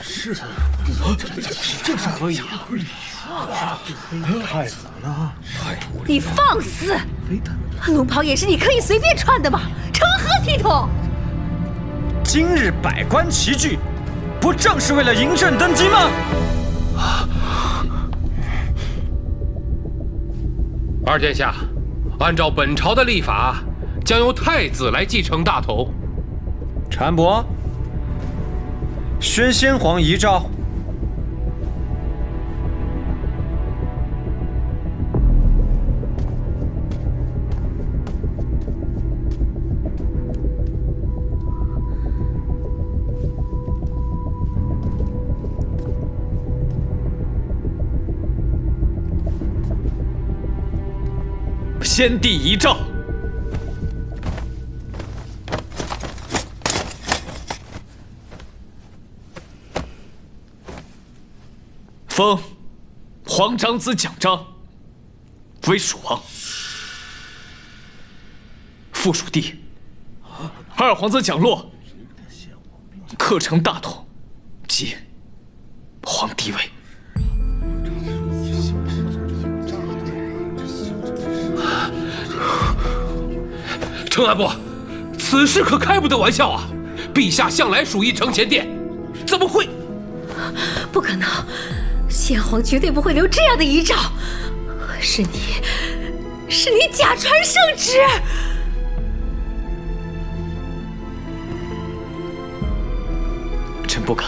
是，这是可以啊。太子呢？你放肆！龙袍也是你可以随便穿的吗？成何体统？今日百官齐聚，不正是为了嬴政登基吗？二殿下，按照本朝的历法，将由太子来继承大统。禅伯，宣先皇遗诏。先帝遗诏。封皇长子蒋璋为蜀王，附属地二皇子蒋洛克成大统，即皇帝位。程安伯，此事可开不得玩笑啊！陛下向来属意承前殿，怎么会？不可能，先皇绝对不会留这样的遗诏。是你假传圣旨。臣不敢。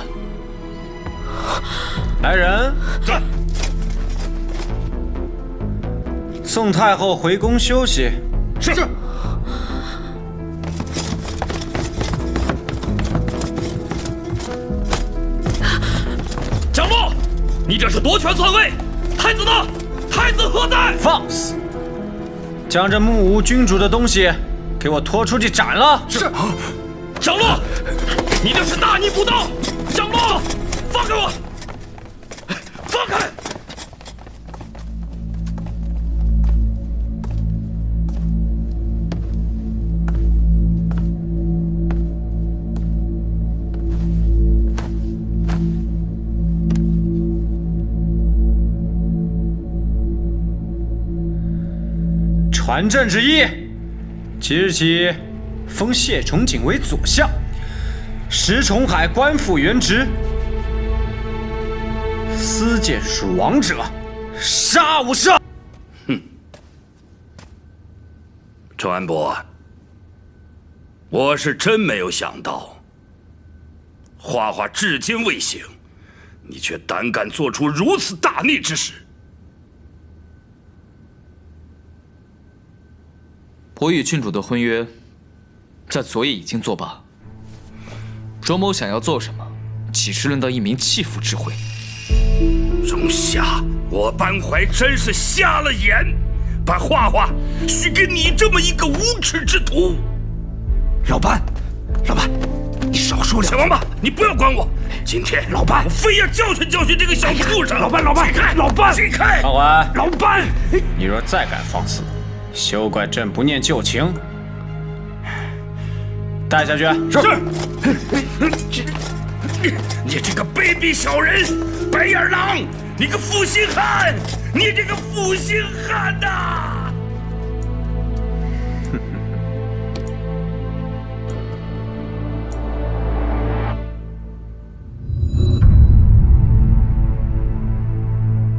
来人，送太后回宫休息。是。蒋洛，你这是夺权篡位！太子呢？太子何在？放肆！将这目无君主的东西给我拖出去斩了！是。蒋洛，你这是大逆不道！蒋洛，放开我！放开！传朕旨意，即日起封谢崇景为左相，石崇海官复原职。私见蜀王者，杀无赦！哼，程安伯，我是真没有想到，花花至今未醒，你却胆敢做出如此大逆之事。我与郡主的婚约，在昨夜已经作罢。荣某想要做什么，岂是轮到一名弃妇知会？荣夏，我班怀真是瞎了眼，把花花许给你这么一个无耻之徒。老班，你少说两句。小王八，你不要管我。今天老班，我非要教训教训这个小畜生。老班，起开！老班，起开！判官，老班，你若再敢放肆，休怪朕不念旧情。带下去。是。你这个卑鄙小人，白眼狼！你个负心汉！你这个负心汉呐！